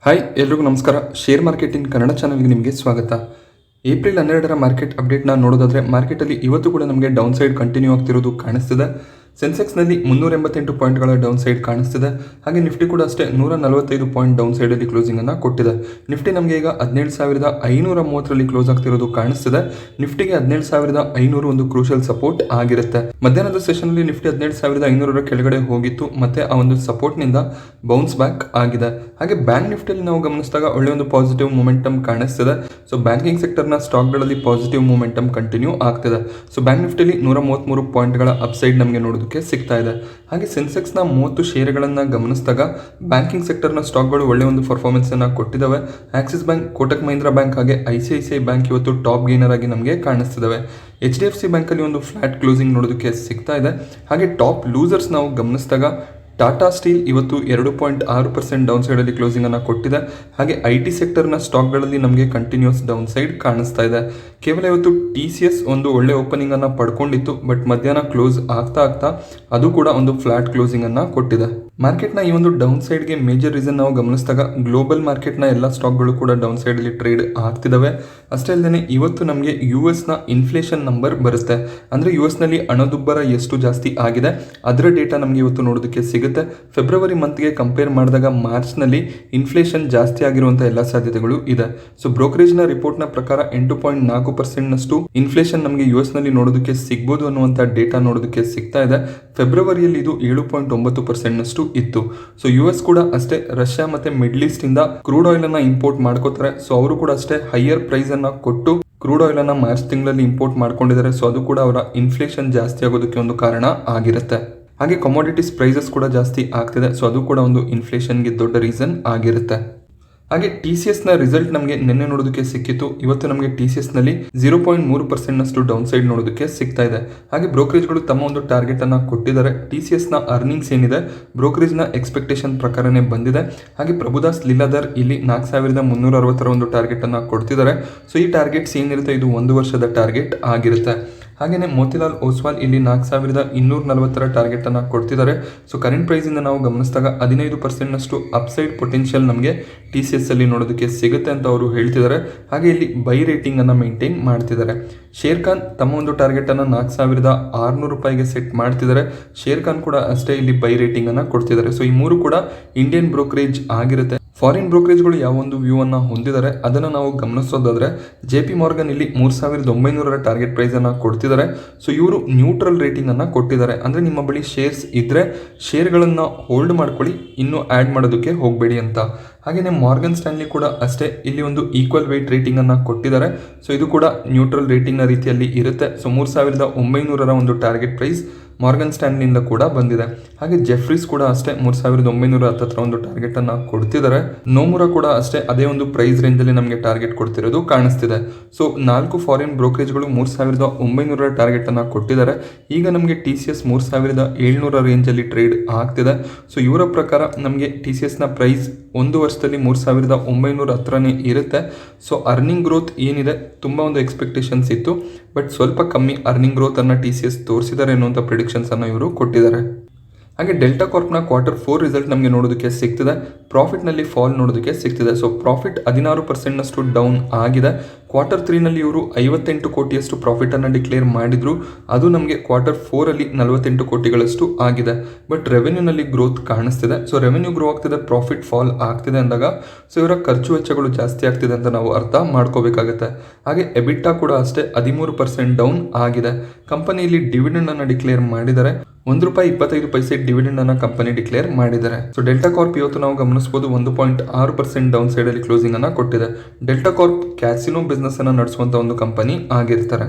Hi ಎಲ್ರಿಗೂ ನಮಸ್ಕಾರ. Share marketing Kannada ಚಾನಲ್ಗೆ ನಿಮಗೆ ಸ್ವಾಗತ. ಏಪ್ರಿಲ್ 12ರ ಮಾರ್ಕೆಟ್ ಅಪ್ಡೇಟ್ನ ನೋಡೋದಾದರೆ ಮಾರ್ಕೆಟಲ್ಲಿ ಇವತ್ತು ಕೂಡ ನಮಗೆ ಡೌನ್ ಸೈಡ್ ಕಂಟಿನ್ಯೂ ಆಗ್ತಿರೋದು ಕಾಣಿಸ್ತಿದೆ. ಸೆನ್ಸೆಕ್ಸ್ನಲ್ಲಿ 388 ಪಾಯಿಂಟ್ಗಳ ಡೌನ್ ಸೈಡ್ ಕಾಣಿಸ್ತಿದೆ. ಹಾಗೆ ನಿಫ್ಟಿ ಕೂಡ ಅಷ್ಟೇ 145 ಪಾಯಿಂಟ್ ಡೌನ್ ಸೈಡಲ್ಲಿ ಕ್ಲೋಸಿಂಗನ್ನು ಕೊಟ್ಟಿದೆ. ನಿಫ್ಟಿ ನಮಗೆ ಈಗ 17,530ರಲ್ಲಿ ಕ್ಲೋಸ್ ಆಗ್ತಿರೋದು ಕಾಣಿಸ್ತಿದೆ. ನಿಫ್ಟಿಗೆ 17,500 ಒಂದು ಕ್ರೂಷಿಯಲ್ ಸಪೋರ್ಟ್ ಆಗಿರುತ್ತೆ. ಮಧ್ಯಾಹ್ನದ ಸೆಷನ್ನಲ್ಲಿ ನಿಫ್ಟಿ 17,500ರ ಕೆಳಗಡೆ ಹೋಗಿತ್ತು, ಮತ್ತೆ ಆ ಒಂದು ಸಪೋರ್ಟ್ನಿಂದ ಬೌನ್ಸ್ ಬ್ಯಾಕ್ ಆಗಿದೆ. ಹಾಗೆ ಬ್ಯಾಂಕ್ ನಿಫ್ಟಿಯಲ್ಲಿ ನಾವು ಗಮನಿಸಿದಾಗ ಒಳ್ಳೆಯ ಒಂದು ಪಾಸಿಟಿವ್ ಮೊಮೆಂಟಮ್ ಕಾಣಿಸ್ತಿದೆ. ಸೊ ಬ್ಯಾಂಕಿಂಗ್ ಸೆಕ್ಟರ್ನ ಸ್ಟಾಕ್ಗಳಲ್ಲಿ ಪಾಸಿಟಿವ್ ಮೊಮೆಂಟಮ್ ಕಂಟಿನ್ಯೂ ಆಗ್ತಿದೆ. ಸೊ ಬ್ಯಾಂಕ್ ನಿಫ್ಟಿಯಲ್ಲಿ 133 ಪಾಯಿಂಟ್ಗಳ ಅಪ್ಸೈಡ್ ನಮಗೆ ನೋಡೋದಕ್ಕೆ ಸಿಗ್ತಾ ಇದೆ. ಹಾಗೆ ಸೆನ್ಸೆಕ್ಸ್ನ 30 ಷೇರುಗಳನ್ನು ಗಮನಿಸಿದಾಗ ಬ್ಯಾಂಕಿಂಗ್ ಸೆಕ್ಟರ್ನ ಸ್ಟಾಕ್ಗಳು ಒಳ್ಳೆಯ ಒಂದು ಪರ್ಫಾರ್ಮೆನ್ಸ್ ಅನ್ನು ಕೊಟ್ಟಿದ್ದಾವೆ. Axis bank, Kotak Mahindra bank ಹಾಗೆ ICICI ಬ್ಯಾಂಕ್ ಇವತ್ತು ಟಾಪ್ ಗೇನರ್ ಆಗಿ ನಮಗೆ ಕಾಣಿಸ್ತಿದ್ದಾವೆ. HDFC ಬ್ಯಾಂಕಲ್ಲಿ ಒಂದು ಫ್ಲಾಟ್ ಕ್ಲೋಸಿಂಗ್ ನೋಡೋದಕ್ಕೆ ಸಿಗ್ತಾ ಇದೆ. ಹಾಗೆ ಟಾಪ್ ಲೂಸರ್ಸ್ ನಾವು ಗಮನಿಸಿದಾಗ ಟಾಟಾ ಸ್ಟೀಲ್ ಇವತ್ತು 2.6% ಡೌನ್ ಸೈಡಲ್ಲಿ ಕ್ಲೋಸಿಂಗನ್ನು ಕೊಟ್ಟಿದೆ. ಹಾಗೆ IT ಸೆಕ್ಟರ್ನ ಸ್ಟಾಕ್ಗಳಲ್ಲಿ ನಮಗೆ ಕಂಟಿನ್ಯೂಸ್ ಡೌನ್ ಸೈಡ್ ಕಾಣಿಸ್ತಾ ಇದೆ. ಕೇವಲ ಇವತ್ತು TCS ಒಂದು ಒಳ್ಳೆ ಓಪನಿಂಗನ್ನು ಪಡ್ಕೊಂಡಿತ್ತು, ಬಟ್ ಮಧ್ಯಾಹ್ನ ಕ್ಲೋಸ್ ಆಗ್ತಾ ಅದು ಕೂಡ ಒಂದು ಫ್ಲಾಟ್ ಕ್ಲೋಸಿಂಗನ್ನು ಕೊಟ್ಟಿದೆ. ಮಾರ್ಕೆಟ್ನ ಈ ಒಂದು ಡೌನ್ ಸೈಡ್ಗೆ ಮೇಜರ್ ರೀಸನ್ ನಾವು ಗಮನಿಸಿದಾಗ ಗ್ಲೋಬಲ್ ಮಾರ್ಕೆಟ್ನ ಎಲ್ಲ ಸ್ಟಾಕ್ಗಳು ಕೂಡ ಡೌನ್ ಸೈಡಲ್ಲಿ ಟ್ರೇಡ್ ಆಗ್ತಿದ್ದಾವೆ. ಅಷ್ಟೇ ಅಲ್ಲದೆ ಇವತ್ತು ನಮಗೆ US ಇನ್ಫ್ಲೇಷನ್ ನಂಬರ್ ಬರುತ್ತೆ. ಅಂದರೆ US ಹಣದುಬ್ಬರ ಎಷ್ಟು ಜಾಸ್ತಿ ಆಗಿದೆ ಅದರ ಡೇಟಾ ನಮಗೆ ಇವತ್ತು ನೋಡೋದಕ್ಕೆ ಸಿಗುತ್ತೆ. ಫೆಬ್ರವರಿ ಮಂತ್ಗೆ ಕಂಪೇರ್ ಮಾಡಿದಾಗ ಮಾರ್ಚ್ನಲ್ಲಿ ಇನ್ಫ್ಲೇಷನ್ ಜಾಸ್ತಿ ಆಗಿರುವಂತಹ ಎಲ್ಲ ಸಾಧ್ಯತೆಗಳು ಇದೆ. ಸೊ ಬ್ರೋಕರೇಜ್ನ ರಿಪೋರ್ಟ್ನ ಪ್ರಕಾರ 8.4%ನಷ್ಟು ಇನ್ಫ್ಲೇಷನ್ ನಮಗೆ US ನೋಡೋದಕ್ಕೆ ಸಿಗ್ಬೋದು ಅನ್ನುವಂಥ ಡೇಟಾ ನೋಡೋದಕ್ಕೆ ಸಿಗ್ತಾ ಇದೆ. ಫೆಬ್ರವರಿಯಲ್ಲಿ ಇದು 7.9%ನಷ್ಟು ಇತ್ತು. ಸೊ US ಕೂಡ ಅಷ್ಟೇ ರಷ್ಯಾ ಮತ್ತೆ ಮಿಡ್ಲ್ ಈಸ್ಟ್ ಇಂದ ಕ್ರೂಡ್ ಆಯಿಲ್ ಅನ್ನ ಇಂಪೋರ್ಟ್ ಮಾಡ್ಕೋತಾರೆ. ಸೊ ಅವರು ಕೂಡ ಅಷ್ಟೇ ಹೈಯರ್ ಪ್ರೈಸ್ ಅನ್ನ ಕೊಟ್ಟು ಕ್ರೂಡ್ ಆಯಿಲ್ ಅನ್ನ ಮಾರ್ಚ್ ತಿಂಗಳಲ್ಲಿ ಇಂಪೋರ್ಟ್ ಮಾಡ್ಕೊಂಡಿದ್ದಾರೆ. ಸೊ ಅದು ಕೂಡ ಅವರ ಇನ್ಫ್ಲೇಷನ್ ಜಾಸ್ತಿ ಆಗೋದಕ್ಕೆ ಒಂದು ಕಾರಣ ಆಗಿರುತ್ತೆ. ಹಾಗೆ ಕಮೋಡಿಟೀಸ್ ಪ್ರೈಸಸ್ ಕೂಡ ಜಾಸ್ತಿ ಆಗ್ತಿದೆ. ಸೊ ಅದು ಕೂಡ ಒಂದು ಇನ್ಫ್ಲೇಷನ್ಗೆ ದೊಡ್ಡ ರೀಸನ್ ಆಗಿರುತ್ತೆ. ಹಾಗೆ TCSನ ರಿಸಲ್ಟ್ ನಮಗೆ ನಿನ್ನೆ ನೋಡೋದಕ್ಕೆ ಸಿಕ್ಕಿತ್ತು. ಇವತ್ತು ನಮಗೆ TCSನಲ್ಲಿ 0.3%ನಷ್ಟು ಡೌನ್ ಸೈಡ್ ನೋಡೋದಕ್ಕೆ ಸಿಗ್ತಾ ಇದೆ. ಹಾಗೆ ಬ್ರೋಕರೇಜ್ಗಳು ತಮ್ಮ ಒಂದು ಟಾರ್ಗೆಟ್ ಅನ್ನ ಕೊಟ್ಟಿದ್ದಾರೆ. TCSನ ಅರ್ನಿಂಗ್ಸ್ ಏನಿದೆ ಬ್ರೋಕರೇಜ್ನ ಎಕ್ಸ್ಪೆಕ್ಟೇಷನ್ ಪ್ರಕಾರನೇ ಬಂದಿದೆ. ಹಾಗೆ ಪ್ರಭುದಾಸ್ ಲಿಲಾದರ್ ಇಲ್ಲಿ 4,360 ಒಂದು ಟಾರ್ಗೆಟ್ ಅನ್ನ ಕೊಡ್ತಿದ್ದಾರೆ. ಸೊ ಈ ಟಾರ್ಗೆಟ್ಸ್ ಏನಿರುತ್ತೆ ಇದು 1 ವರ್ಷದ ಟಾರ್ಗೆಟ್ ಆಗಿರುತ್ತೆ. ಹಾಗೆಯೇ ಮೋತಿಲಾಲ್ ಓಸ್ವಾಲ್ ಇಲ್ಲಿ 4,240 ಟಾರ್ಗೆಟ್ ಅನ್ನ ಕೊಡ್ತಿದ್ದಾರೆ. ಸೊ ಕರೆಂಟ್ ಪ್ರೈಸ್ ಇಂದ ನಾವು ಗಮನಿಸಿದಾಗ 15%ನಷ್ಟು ಅಪ್ಸೈಡ್ ಪೊಟೆನ್ಷಿಯಲ್ ನಮಗೆ TCS ಅಲ್ಲಿ ನೋಡೋದಕ್ಕೆ ಸಿಗುತ್ತೆ ಅಂತ ಅವರು ಹೇಳ್ತಿದ್ದಾರೆ. ಹಾಗೆ ಇಲ್ಲಿ ಬೈ ರೇಟಿಂಗ್ ಅನ್ನ ಮೇಂಟೈನ್ ಮಾಡ್ತಿದ್ದಾರೆ. ಶೇರ್ ಖಾನ್ ತಮ್ಮ ಒಂದು ಟಾರ್ಗೆಟ್ ಅನ್ನ 4,600 ರೂಪಾಯಿಗೆ ಸೆಟ್ ಮಾಡ್ತಿದ್ದಾರೆ. ಶೇರ್ ಖಾನ್ ಕೂಡ ಅಷ್ಟೇ ಇಲ್ಲಿ ಬೈ ರೇಟಿಂಗ್ ಅನ್ನ ಕೊಡ್ತಿದ್ದಾರೆ. ಸೊ ಈ ಮೂರು ಕೂಡ ಇಂಡಿಯನ್ ಬ್ರೋಕರೇಜ್ ಆಗಿರುತ್ತೆ. ಫಾರಿನ್ ಬ್ರೋಕರೇಜ್ಗಳು ಯಾವ ಒಂದು ವ್ಯೂ ಅನ್ನ ಹೊಂದಿದ್ದಾರೆ ಅದನ್ನು ನಾವು ಗಮನಿಸೋದಾದ್ರೆ JP ಮಾರ್ಗನ್ ಇಲ್ಲಿ 3,900 ಟಾರ್ಗೆಟ್ ಪ್ರೈಸ್ ಅನ್ನ ಕೊಡ್ತಿದ್ದಾರೆ. ಸೊ ಇವರು ನ್ಯೂಟ್ರಲ್ ರೇಟಿಂಗ್ ಅನ್ನ ಕೊಟ್ಟಿದ್ದಾರೆ. ಅಂದ್ರೆ ನಿಮ್ಮ ಬಳಿ ಶೇರ್ಸ್ ಇದ್ರೆ ಶೇರ್ಗಳನ್ನ ಹೋಲ್ಡ್ ಮಾಡ್ಕೊಳ್ಳಿ, ಇನ್ನು ಆಡ್ ಮಾಡೋದಕ್ಕೆ ಹೋಗಬೇಡಿ ಅಂತ. ಹಾಗೆಯೇ ಮಾರ್ಗನ್ ಸ್ಟ್ಯಾನ್ಲಿ ಕೂಡ ಅಷ್ಟೇ ಇಲ್ಲಿ ಒಂದು ಈಕ್ವಲ್ ವೇಟ್ ರೇಟಿಂಗ್ ಅನ್ನ ಕೊಟ್ಟಿದ್ದಾರೆ. ಸೊ ಇದು ಕೂಡ ನ್ಯೂಟ್ರಲ್ ರೇಟಿಂಗ್ ನ ರೀತಿಯಲ್ಲಿ ಇರುತ್ತೆ. ಸೊ 3,900 ಒಂದು ಟಾರ್ಗೆಟ್ ಪ್ರೈಸ್ ಮಾರ್ಗನ್ ಸ್ಟ್ಯಾನ್ಲಿಯಿಂದ ಕೂಡ ಬಂದಿದೆ. ಹಾಗೆ ಜೆಫ್ರೀಸ್ ಕೂಡ ಅಷ್ಟೇ 3,910 ಒಂದು ಟಾರ್ಗೆಟ್ ಅನ್ನ ಕೊಡ್ತಿದ್ದಾರೆ. ನೋಮುರಾ ಕೂಡ ಅಷ್ಟೇ ಅದೇ ಒಂದು ಪ್ರೈಸ್ ರೇಂಜ್ ಅಲ್ಲಿ ನಮಗೆ ಟಾರ್ಗೆಟ್ ಕೊಡ್ತಿರೋದು ಕಾಣಿಸ್ತಿದೆ. ಸೊ 4 ಫಾರಿನ್ ಬ್ರೋಕರೇಜ್ಗಳು 3,900 ಟಾರ್ಗೆಟ್ ಅನ್ನ ಕೊಟ್ಟಿದ್ದಾರೆ. ಈಗ ನಮಗೆ TCS 3,700 ರೇಂಜ್ ಅಲ್ಲಿ ಟ್ರೇಡ್ ಆಗ್ತಿದೆ. ಸೊ ಇವರ ಪ್ರಕಾರ ನಮಗೆ TCS ನ ಪ್ರೈಸ್ 1 ವರ್ಷದಲ್ಲಿ 3,900 ಹತ್ರನೇ ಇರುತ್ತೆ. ಸೊ ಅರ್ನಿಂಗ್ ಗ್ರೋತ್ ಏನಿದೆ ತುಂಬಾ ಒಂದು ಎಕ್ಸ್ಪೆಕ್ಟೇಷನ್ಸ್ ಇತ್ತು, ಬಟ್ ಸ್ವಲ್ಪ ಕಮ್ಮಿ ಅರ್ನಿಂಗ್ ಗ್ರೋತ್ ಅನ್ನ TCS ತೋರಿಸಿದ್ದಾರೆ ಅನ್ನುವಂಥ ಪ್ರಿಡಿಕ್ಷನ್ಸ್ ಅನ್ನ ಇವರು ಕೊಟ್ಟಿದ್ದಾರೆ. ಹಾಗೆ ಡೆಲ್ಟಾ ಕಾರ್ಪ್ನ Q4 ರಿಸಲ್ಟ್ ನಮಗೆ ನೋಡೋದಕ್ಕೆ ಸಿಗ್ತಿದೆ. ಪ್ರಾಫಿಟ್ನಲ್ಲಿ ಫಾಲ್ ನೋಡೋದಕ್ಕೆ ಸಿಗ್ತಿದೆ. ಸೊ ಪ್ರಾಫಿಟ್ 16%ನಷ್ಟು ಡೌನ್ ಆಗಿದೆ. Q3ನಲ್ಲಿ ಇವರು 58 ಕೋಟಿಯಷ್ಟು ಪ್ರಾಫಿಟ್ ಅನ್ನು ಡಿಕ್ಲೇರ್ ಮಾಡಿದ್ರು. ಅದು ನಮಗೆ Q4 ಅಲ್ಲಿ 48 ಕೋಟಿಗಳಷ್ಟು ಆಗಿದೆ. ಬಟ್ ರೆವೆನ್ಯೂನಲ್ಲಿ ಗ್ರೋತ್ ಕಾಣಿಸ್ತಿದೆ. ಸೊ ರೆವೆನ್ಯೂ ಗ್ರೋ ಆಗ್ತಿದೆ, ಪ್ರಾಫಿಟ್ ಫಾಲ್ ಆಗ್ತಿದೆ ಅಂದಾಗ ಸೊ ಇವರ ಖರ್ಚು ವೆಚ್ಚಗಳು ಜಾಸ್ತಿ ಆಗ್ತಿದೆ ಅಂತ ನಾವು ಅರ್ಥ ಮಾಡ್ಕೋಬೇಕಾಗುತ್ತೆ. ಹಾಗೆ ಎಬಿಟಾ ಕೂಡ ಅಷ್ಟೇ 13% ಡೌನ್ ಆಗಿದೆ. ಕಂಪನಿಯಲ್ಲಿ ಡಿವಿಡೆಂಡ್ ಅನ್ನು ಡಿಕ್ಲೇರ್ ಮಾಡಿದ್ದಾರೆ. ₹1.25 ಡಿವಿಡೆಂಡ್ ಅನ್ನ ಕಂಪನಿ ಡಿಕ್ಲೇರ್ ಮಾಡಿದ್ದಾರೆ. ಸೊ ಡೆಲ್ಟಾ ಕಾರ್ಪ್ ಇವತ್ತು ನಾವು ಗಮನಿಸಬಹುದು 1.6% ಡೌನ್ ಸೈಡ್ ಅಲ್ಲಿ ಕ್ಲೋಸಿಂಗ್ ಅನ್ನ ಕೊಟ್ಟಿದೆ. ಡೆಲ್ಟಾ ಕಾರ್ಪ್ ಕ್ಯಾಸಿನೋ ಬಿಸ್ನೆಸ್ ಅನ್ನ ನಡೆಸುವಂತ ಒಂದು ಕಂಪನಿ ಆಗಿರ್ತಾರೆ.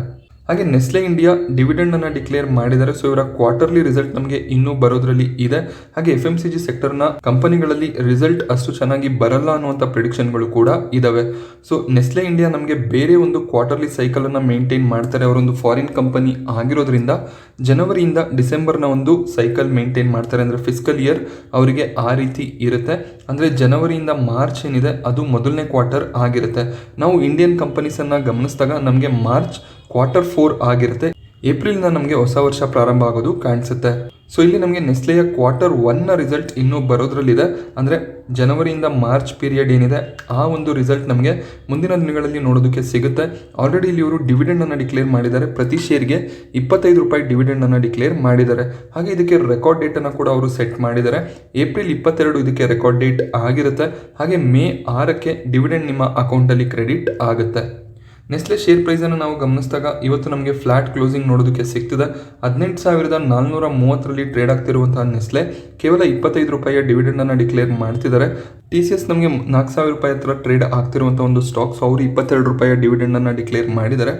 ಹಾಗೆ ನೆಸ್ಲೆ ಇಂಡಿಯಾ ಡಿವಿಡೆಂಡ್ ಅನ್ನ ಡಿಕ್ಲೇರ್ ಮಾಡಿದ್ದಾರೆ. ಸೊ ಇವರ ಕ್ವಾರ್ಟರ್ಲಿ ರಿಸಲ್ಟ್ ನಮಗೆ ಇನ್ನೂ ಬರೋದ್ರಲ್ಲಿ ಇದೆ. ಹಾಗೆ FMCG ಸೆಕ್ಟರ್ನ ಕಂಪನಿಗಳಲ್ಲಿ ರಿಸಲ್ಟ್ ಅಷ್ಟು ಚೆನ್ನಾಗಿ ಬರಲ್ಲ ಅನ್ನುವಂಥ ಪ್ರಿಡಿಕ್ಷನ್ಗಳು ಕೂಡ ಇದಾವೆ. ಸೊ ನೆಸ್ಲೆ ಇಂಡಿಯಾ ನಮಗೆ ಬೇರೆ ಒಂದು ಕ್ವಾರ್ಟರ್ಲಿ ಸೈಕಲ್ ಅನ್ನ ಮೇಂಟೈನ್ ಮಾಡ್ತಾರೆ. ಅವರೊಂದು ಫಾರಿನ್ ಕಂಪನಿ ಆಗಿರೋದ್ರಿಂದ ಜನವರಿಯಿಂದ ಡಿಸೆಂಬರ್ನ ಒಂದು ಸೈಕಲ್ ಮೇಂಟೈನ್ ಮಾಡ್ತಾರೆ. ಅಂದರೆ ಫಿಸ್ಕಲ್ ಇಯರ್ ಅವರಿಗೆ ಆ ರೀತಿ ಇರುತ್ತೆ. ಅಂದರೆ ಜನವರಿಯಿಂದ ಮಾರ್ಚ್ ಏನಿದೆ ಅದು ಮೊದಲನೇ ಕ್ವಾರ್ಟರ್ ಆಗಿರುತ್ತೆ. ನಾವು ಇಂಡಿಯನ್ ಕಂಪನೀಸನ್ನು ಗಮನಿಸಿದಾಗ ನಮಗೆ ಮಾರ್ಚ್ Q4 ಆಗಿರುತ್ತೆ. ಏಪ್ರಿಲ್ನ ನಮಗೆ ಹೊಸ ವರ್ಷ ಪ್ರಾರಂಭ ಆಗೋದು ಕಾಣಿಸುತ್ತೆ. ಸೊ ಇಲ್ಲಿ ನಮಗೆ ನೆಸ್ಲೆಯ Q1ನ ರಿಸಲ್ಟ್ ಇನ್ನೂ ಬರೋದ್ರಲ್ಲಿದೆ. ಅಂದರೆ ಜನವರಿಯಿಂದ ಮಾರ್ಚ್ ಪೀರಿಯಡ್ ಏನಿದೆ ಆ ಒಂದು ರಿಸಲ್ಟ್ ನಮಗೆ ಮುಂದಿನ ದಿನಗಳಲ್ಲಿ ನೋಡೋದಕ್ಕೆ ಸಿಗುತ್ತೆ. ಆಲ್ರೆಡಿ ಇಲ್ಲಿ ಇವರು ಡಿವಿಡೆಂಡನ್ನು ಡಿಕ್ಲೇರ್ ಮಾಡಿದ್ದಾರೆ. ಪ್ರತಿ ಶೇರ್ಗೆ 25 ರೂಪಾಯಿ ಡಿವಿಡೆಂಡನ್ನು ಡಿಕ್ಲೇರ್ ಮಾಡಿದ್ದಾರೆ. ಹಾಗೆ ಇದಕ್ಕೆ ರೆಕಾರ್ಡ್ ಡೇಟನ್ನು ಕೂಡ ಅವರು ಸೆಟ್ ಮಾಡಿದ್ದಾರೆ. ಏಪ್ರಿಲ್ 22 ಇದಕ್ಕೆ ರೆಕಾರ್ಡ್ ಡೇಟ್ ಆಗಿರುತ್ತೆ. ಹಾಗೆ ಮೇ 6ಕ್ಕೆ ಡಿವಿಡೆಂಡ್ ನಿಮ್ಮ ಅಕೌಂಟಲ್ಲಿ ಕ್ರೆಡಿಟ್ ಆಗುತ್ತೆ. ನೆಸ್ಲೆ ಶೇರ್ ಪ್ರೈಸನ್ನು ನಾವು ಗಮನಿಸಿದಾಗ ಇವತ್ತು ನಮಗೆ ಫ್ಲಾಟ್ ಕ್ಲೋಸಿಂಗ್ ನೋಡೋದಕ್ಕೆ ಸಿಗ್ತಿದೆ. 18,430ರಲ್ಲಿ ಟ್ರೇಡ್ ಆಗ್ತಿರುವಂತಹ ನೆಸ್ಲೆ ಕೇವಲ 25 ರೂಪಾಯಿಯ ಡಿವಿಡೆಂಡನ್ನು ಡಿಕ್ಲೇರ್ ಮಾಡ್ತಿದ್ದಾರೆ. TCS ನಮಗೆ 4,000 ರೂಪಾಯಿ ಹತ್ರ ಟ್ರೇಡ್ ಆಗ್ತಿರುವಂಥ ಒಂದು ಸ್ಟಾಕ್ಸ್, ಅವರು 22 ರೂಪಾಯಿಯ ಡಿವಿಡೆಂಡನ್ನು ಡಿಕ್ಲೇರ್ ಮಾಡಿದ್ದಾರೆ.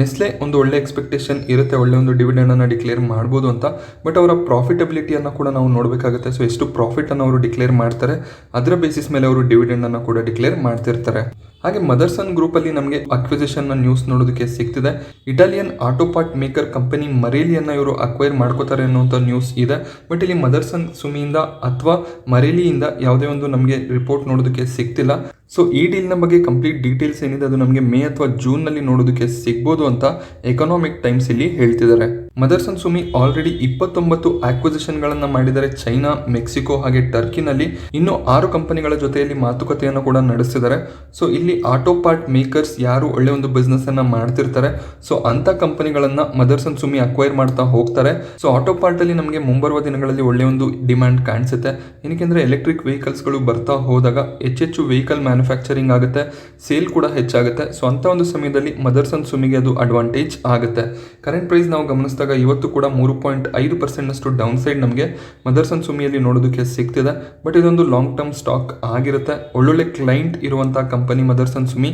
ನೆಸ್ಲೆ ಒಂದು ಒಳ್ಳೆ ಎಕ್ಸ್ಪೆಕ್ಟೇಷನ್ ಇರುತ್ತೆ, ಒಳ್ಳೆ ಒಂದು ಡಿವಿಡೆಂಡನ್ನು ಡಿಕ್ಲೇರ್ ಮಾಡ್ಬೋದು ಅಂತ. ಬಟ್ ಅವರ ಪ್ರಾಫಿಟಬಿಲಿಟಿಯನ್ನು ಕೂಡ ನಾವು ನೋಡಬೇಕಾಗುತ್ತೆ. ಸೊ ಎಷ್ಟು ಪ್ರಾಫಿಟನ್ನು ಅವರು ಡಿಕ್ಲೇರ್ ಮಾಡ್ತಾರೆ ಅದರ ಬೇಸಿಸ್ ಮೇಲೆ ಅವರು ಡಿವಿಡೆಂಡನ್ನು ಕೂಡ ಡಿಕ್ಲೇರ್ ಮಾಡ್ತಿರ್ತಾರೆ. ಹಾಗೆ ಮದರ್ಸನ್ ಗ್ರೂಪಲ್ಲಿ ನಮಗೆ ಅಕ್ವಿಸಿಷನ್ನ ನ್ಯೂಸ್ ನೋಡೋದಕ್ಕೆ ಸಿಗ್ತಿದೆ. Italian auto part maker company ಮರೇಲಿಯನ್ನು ಇವರು ಅಕ್ವೈರ್ ಮಾಡ್ಕೋತಾರೆ ಅನ್ನುವಂಥ ನ್ಯೂಸ್ ಇದೆ. ಬಟ್ ಇಲ್ಲಿ ಮದರ್ಸನ್ ಸುಮಿಯಿಂದ ಅಥವಾ ಮರೇಲಿಯಿಂದ ಯಾವುದೇ ಒಂದು ನಮಗೆ ರಿಪೋರ್ಟ್ ನೋಡೋದಕ್ಕೆ ಸಿಗ್ತಿಲ್ಲ. ಸೊ ಈ ಡೀಲ್ನ ಬಗ್ಗೆ ಕಂಪ್ಲೀಟ್ ಡೀಟೇಲ್ಸ್ ಏನಿದೆ ಅದು ನಮಗೆ ಮೇ ಅಥವಾ ಜೂನ್ನಲ್ಲಿ ನೋಡೋದಕ್ಕೆ ಸಿಗ್ಬೋದು ಅಂತ ಎಕನಾಮಿಕ್ ಟೈಮ್ಸ್ ಇಲ್ಲಿ ಹೇಳ್ತಿದ್ದಾರೆ. ಮದರ್ಸನ್ ಸುಮಿ ಆಲ್ರೆಡಿ 29 ಆಕ್ವಿಸಿಷನ್ಗಳನ್ನು ಮಾಡಿದ್ದಾರೆ ಚೈನಾ, ಮೆಕ್ಸಿಕೋ ಹಾಗೆ ಟರ್ಕಿನಲ್ಲಿ. ಇನ್ನು 6 ಕಂಪನಿಗಳ ಜೊತೆಯಲ್ಲಿ ಮಾತುಕತೆಯನ್ನು ಕೂಡ ನಡೆಸಿದ್ದಾರೆ. ಸೊ ಇಲ್ಲಿ ಆಟೋ ಪಾರ್ಟ್ ಮೇಕರ್ಸ್ ಯಾರು ಒಳ್ಳೆ ಒಂದು ಬಿಸ್ನೆಸ್ ಅನ್ನ ಮಾಡ್ತಿರ್ತಾರೆ, ಸೊ ಅಂತ ಕಂಪನಿಗಳನ್ನ ಮದರ್ಸನ್ ಸುಮಿ ಅಕ್ವೈರ್ ಮಾಡ್ತಾ ಹೋಗ್ತಾರೆ. ಸೊ ಆಟೋ ಪಾರ್ಟ್ ಅಲ್ಲಿ ನಮಗೆ ಮುಂಬರುವ ದಿನಗಳಲ್ಲಿ ಒಳ್ಳೆ ಒಂದು ಡಿಮ್ಯಾಂಡ್ ಕಾಣಿಸುತ್ತೆ. ಏನಕ್ಕೆಂದ್ರೆ ಎಲೆಕ್ಟ್ರಿಕ್ ವೆಹಿಕಲ್ಸ್ಗಳು ಬರ್ತಾ ಹೋದಾಗ ಹೆಚ್ಚೆಚ್ಚು ವೆಹಿಕಲ್ ಮ್ಯಾನುಫ್ಯಾಕ್ಚರಿಂಗ್ ಆಗುತ್ತೆ, ಸೇಲ್ ಕೂಡ ಹೆಚ್ಚಾಗುತ್ತೆ. ಸೊ ಅಂತ ಒಂದು ಸಮಯದಲ್ಲಿ ಮದರ್ಸನ್ ಸುಮಿಗೆ ಅದು ಅಡ್ವಾಂಟೇಜ್ ಆಗುತ್ತೆ. ಕರೆಂಟ್ ಪ್ರೈಸ್ ನಾವು ಗಮನಿಸಿದಾಗ ಇವತ್ತು ಕೂಡ 3.5% ಡೌನ್ ಸೈಡ್ ನಮಗೆ ಮದರ್ಸನ್ ಸುಮಿಯಲ್ಲಿ ನೋಡೋದಕ್ಕೆ ಸಿಗ್ತಿದೆ. ಬಟ್ ಇದೊಂದು ಲಾಂಗ್ ಟರ್ಮ್ ಸ್ಟಾಕ್ ಆಗಿರುತ್ತೆ. ಒಳ್ಳೊಳ್ಳೆ ಕ್ಲೈಂಟ್ ಇರುವಂತಹ ಕಂಪನಿ ಮದರ್ಸನ್ ಸುಮಿ.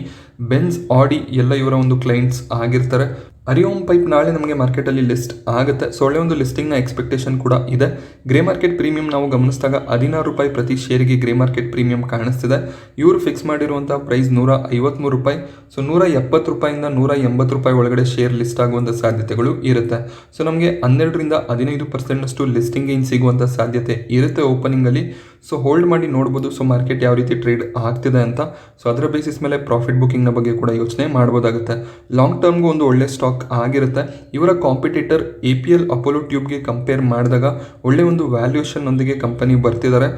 ಬೆನ್ಸ್, ಆಡಿ ಎಲ್ಲ ಇವರ ಒಂದು ಕ್ಲೈಂಟ್ಸ್ ಆಗಿರ್ತಾರೆ. ಅರಿಯೋಮ್ ಪೈಪ್ ನಾಳೆ ನಮಗೆ ಮಾರ್ಕೆಟಲ್ಲಿ ಲಿಸ್ಟ್ ಆಗುತ್ತೆ. ಸೊ ಒಳ್ಳೆ ಒಂದು ಲಿಸ್ಟಿಂಗ್ನ ಎಕ್ಸ್ಪೆಕ್ಟೇಷನ್ ಕೂಡ ಇದೆ. ಗ್ರೇ ಮಾರ್ಕೆಟ್ ಪ್ರೀಮಿಯಂ ನಾವು ಗಮನಿಸಿದಾಗ 16 ರೂಪಾಯಿ ಪ್ರತಿ ಶೇರಿಗೆ ಗ್ರೇ ಮಾರ್ಕೆಟ್ ಪ್ರೀಮಿಯಂ ಕಾಣಿಸ್ತಿದೆ. ಇವರು ಫಿಕ್ಸ್ ಮಾಡಿರುವಂತಹ ಪ್ರೈಸ್ 153 ರೂಪಾಯಿ. ಸೊ 170 ರೂಪಾಯಿಂದ 180 ರೂಪಾಯಿ ಒಳಗಡೆ ಶೇರ್ ಲಿಸ್ಟ್ ಆಗುವಂಥ ಸಾಧ್ಯತೆಗಳು ಇರುತ್ತೆ. ಸೊ ನಮಗೆ 12ರಿಂದ 15% ಲಿಸ್ಟಿಂಗ್ ಗೇನ್ ಸಿಗುವಂಥ ಸಾಧ್ಯತೆ ಇರುತ್ತೆ ಓಪನಿಂಗಲ್ಲಿ. ಸೊ ಹೋಲ್ಡ್ ಮಾಡಿ ನೋಡ್ಬೋದು ಸೊ ಮಾರ್ಕೆಟ್ ಯಾವ ರೀತಿ ಟ್ರೇಡ್ ಆಗ್ತಿದೆ ಅಂತ. ಸೊ ಅದರ ಬೇಸಿಸ್ ಮೇಲೆ ಪ್ರಾಫಿಟ್ ಬುಕಿಂಗ್ನ ಬಗ್ಗೆ ಕೂಡ ಯೋಚನೆ ಮಾಡ್ಬೋದಾಗುತ್ತೆ. ಲಾಂಗ್ ಟರ್ಮ್ಗೂ ಒಂದು ಒಳ್ಳೆ ಸ್ಟಾಕ್ ಆಗಿರುತ್ತೆ. ಇವರ ಕಾಂಪಿಟೇಟರ್ APL ಅಪೋಲೋ ಟ್ಯೂಬ್ಗೆ ಕಂಪೇರ್ ಮಾಡಿದಾಗ ಒಳ್ಳೆ ಒಂದು ವ್ಯಾಲ್ಯೂಯೇಷನ್ ಒಂದಿಗೆ ಕಂಪನಿ ಬರ್ತಿದ್ದಾರೆ.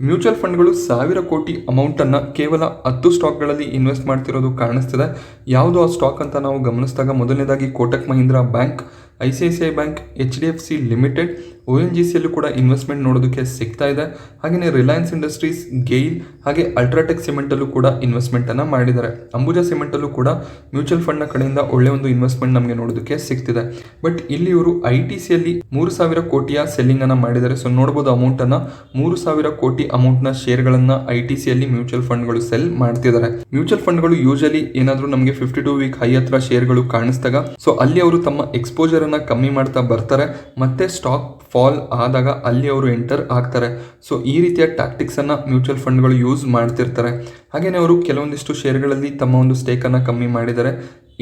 ಮ್ಯೂಚುವಲ್ ಫಂಡ್ಗಳು 1,000 ಕೋಟಿ ಅಮೌಂಟನ್ನು ಕೇವಲ 10 ಸ್ಟಾಕ್ಗಳಲ್ಲಿ ಇನ್ವೆಸ್ಟ್ ಮಾಡ್ತಿರೋದು ಕಾಣಿಸ್ತಿದೆ. ಯಾವುದು ಆ ಸ್ಟಾಕ್ ಅಂತ ನಾವು ಗಮನಿಸಿದಾಗ ಮೊದಲನೇದಾಗಿ Kotak Mahindra bank, ICICI bank, HDFC limited, ONGCಯಲ್ಲೂ ಕೂಡ ಇನ್ವೆಸ್ಟ್ಮೆಂಟ್ ನೋಡೋದಕ್ಕೆ ಸಿಗ್ತಾ ಇದೆ. ಹಾಗೆಯೇ ರಿಲಯನ್ಸ್ ಇಂಡಸ್ಟ್ರೀಸ್, ಗೈಲ್ ಹಾಗೆ ಅಲ್ಟ್ರಾಟೆಕ್ ಸಿಮೆಂಟಲ್ಲೂ ಕೂಡ ಇನ್ವೆಸ್ಟ್ಮೆಂಟನ್ನು ಮಾಡಿದ್ದಾರೆ. ಅಂಬುಜಾ ಸಿಮೆಂಟಲ್ಲೂ ಕೂಡ ಮ್ಯೂಚುವಲ್ ಫಂಡ್ನ ಕಡೆಯಿಂದ ಒಳ್ಳೆ ಒಂದು ಇನ್ವೆಸ್ಟ್ಮೆಂಟ್ ನಮಗೆ ನೋಡೋದಕ್ಕೆ ಸಿಗ್ತಿದೆ. ಬಟ್ ಇಲ್ಲಿ ಇವರು ITCಯಲ್ಲಿ 3,000 ಕೋಟಿಯ ಸೆಲ್ಲಿಂಗನ್ನು ಮಾಡಿದ್ದಾರೆ. ಸೊ ನೋಡ್ಬೋದು ಅಮೌಂಟನ್ನು, 3,000 ಕೋಟಿ ಅಮೌಂಟ್ನ ಶೇರ್ಗಳನ್ನು ITCಯಲ್ಲಿ ಮ್ಯೂಚುವಲ್ ಫಂಡ್ಗಳು ಸೆಲ್ ಮಾಡ್ತಿದ್ದಾರೆ. ಮ್ಯೂಚುವಲ್ ಫಂಡ್ಗಳು ಯೂಶಲಿ ಏನಾದರೂ ನಮಗೆ 52 ವೀಕ್ ಹೈ ಹತ್ರ ಶೇರ್ಗಳು ಕಾಣಿಸಿದಾಗ ಸೊ ಅಲ್ಲಿ ಅವರು ತಮ್ಮ ಎಕ್ಸ್ಪೋಜರ್ ಅನ್ನ ಕಮ್ಮಿ ಮಾಡ್ತಾ ಬರ್ತಾರೆ. ಮತ್ತೆ ಸ್ಟಾಕ್ ಫಾಲ್ ಆದಾಗ ಅಲ್ಲಿ ಅವರು ಎಂಟರ್ ಆಗ್ತಾರೆ. ಸೊ ಈ ರೀತಿಯ ಟ್ಯಾಕ್ಟಿಕ್ಸ್ ಅನ್ನ ಮ್ಯೂಚುವಲ್ ಫಂಡ್ಗಳು ಯೂಸ್ ಮಾಡ್ತಿರ್ತಾರೆ. ಹಾಗೇನೆ ಅವರು ಕೆಲವೊಂದಿಷ್ಟು ಶೇರ್ಗಳಲ್ಲಿ ತಮ್ಮ ಒಂದು ಸ್ಟೇಕ್ ಅನ್ನ ಕಮ್ಮಿ ಮಾಡಿದ್ದಾರೆ.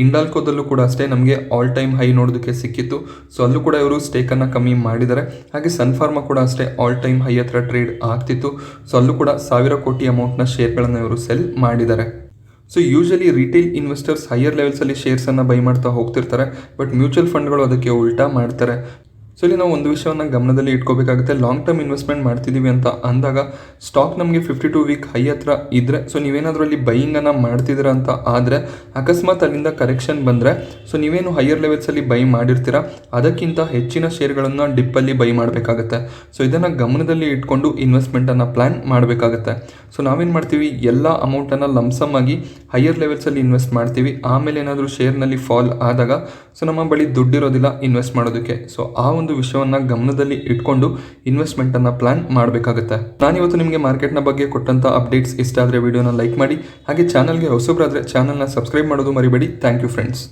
ಇಂಡಾಲ್ಕೋದಲ್ಲೂ ಕೂಡ ಅಷ್ಟೇ ನಮಗೆ ಆಲ್ ಟೈಮ್ ಹೈ ನೋಡೋದಕ್ಕೆ ಸಿಕ್ಕಿತ್ತು. ಸೊ ಅಲ್ಲೂ ಕೂಡ ಇವರು ಸ್ಟೇಕನ್ನು ಕಮ್ಮಿ ಮಾಡಿದ್ದಾರೆ. ಹಾಗೆ ಸನ್ಫಾರ್ಮಾ ಕೂಡ ಅಷ್ಟೇ ಆಲ್ ಟೈಮ್ ಹೈ ಹತ್ರ ಟ್ರೇಡ್ ಆಗ್ತಿತ್ತು. ಸೊ ಅಲ್ಲೂ ಕೂಡ 1,000 ಕೋಟಿ ಅಮೌಂಟ್ನ ಶೇರ್ಗಳನ್ನು ಇವರು ಸೆಲ್ ಮಾಡಿದ್ದಾರೆ. So usually retail investors higher ಲೆವೆಲ್ಸಲ್ಲಿ ಶೇರ್ಸನ್ನು by ಮಾಡ್ತಾ ಹೋಗ್ತಿರ್ತಾರೆ. ಬಟ್ ಮ್ಯೂಚುವಲ್ ಫಂಡ್ಗಳು ಅದಕ್ಕೆ ಉಲ್ಟಾ ಮಾಡ್ತಾರೆ. ಸೊ ಇಲ್ಲಿ ನಾವು ಒಂದು ವಿಷಯವನ್ನು ಗಮನದಲ್ಲಿ ಇಟ್ಕೋಬೇಕಾಗುತ್ತೆ. ಲಾಂಗ್ ಟರ್ಮ್ ಇನ್ವೆಸ್ಟ್ಮೆಂಟ್ ಮಾಡ್ತಿದ್ದೀವಿ ಅಂತ ಅಂದಾಗ ಸ್ಟಾಕ್ ನಮಗೆ 52 ವೀಕ್ ಹೈ ಹತ್ರ ಇದ್ದರೆ ಸೊ ನೀವೇನಾದರೂ ಅಲ್ಲಿ ಬೈಯಿಂಗನ್ನು ಮಾಡ್ತಿದ್ದೀರಾ ಅಂತ ಆದರೆ ಅಕಸ್ಮಾತ್ ಅಲ್ಲಿಂದ ಕರೆಕ್ಷನ್ ಬಂದರೆ ಸೊ ನೀವೇನು ಹೈಯರ್ ಲೆವೆಲ್ಸಲ್ಲಿ ಬೈ ಮಾಡಿರ್ತೀರಾ ಅದಕ್ಕಿಂತ ಹೆಚ್ಚಿನ ಶೇರ್ಗಳನ್ನು ಡಿಪ್ಪಲ್ಲಿ ಬೈ ಮಾಡಬೇಕಾಗುತ್ತೆ. ಸೊ ಇದನ್ನು ಗಮನದಲ್ಲಿ ಇಟ್ಕೊಂಡು ಇನ್ವೆಸ್ಟ್ಮೆಂಟನ್ನು ಪ್ಲ್ಯಾನ್ ಮಾಡಬೇಕಾಗುತ್ತೆ. ಸೊ ನಾವೇನು ಮಾಡ್ತೀವಿ, ಎಲ್ಲ ಅಮೌಂಟನ್ನು ಲಮ್ಸಮ್ ಆಗಿ ಹೈಯರ್ ಲೆವೆಲ್ಸಲ್ಲಿ ಇನ್ವೆಸ್ಟ್ ಮಾಡ್ತೀವಿ. ಆಮೇಲೆ ಏನಾದರೂ ಶೇರ್ನಲ್ಲಿ ಫಾಲ್ ಆದಾಗ ಸೊ ನಮ್ಮ ಬಳಿ ದುಡ್ಡಿರೋದಿಲ್ಲ ಇನ್ವೆಸ್ಟ್ ಮಾಡೋದಕ್ಕೆ. ಸೊ ಆ ಒಂದು ವಿಷಯವನ್ನು ಗಮನದಲ್ಲಿ ಇಟ್ಕೊಂಡು ಇನ್ವೆಸ್ಟ್ಮೆಂಟನ್ನು ಪ್ಲಾನ್ ಮಾಡಬೇಕಾಗುತ್ತೆ. ನಾನಿವತ್ತು ನಿಮಗೆ ಮಾರ್ಕೆಟ್ನ ಬಗ್ಗೆ ಕೊಟ್ಟಂಥ ಅಪ್ಡೇಟ್ಸ್ ಇಷ್ಟ ಆದರೆ ವಿಡಿಯೋನ ಲೈಕ್ ಮಾಡಿ. ಹಾಗೆ ಚಾನಲ್ಗೆ ಹೊಸಬರಾದರೆ ಚಾನಲ್ನ ಸಬ್ಸ್ಕ್ರೈಬ್ ಮಾಡೋದು ಮರಿಬೇಡಿ. Thank you friends.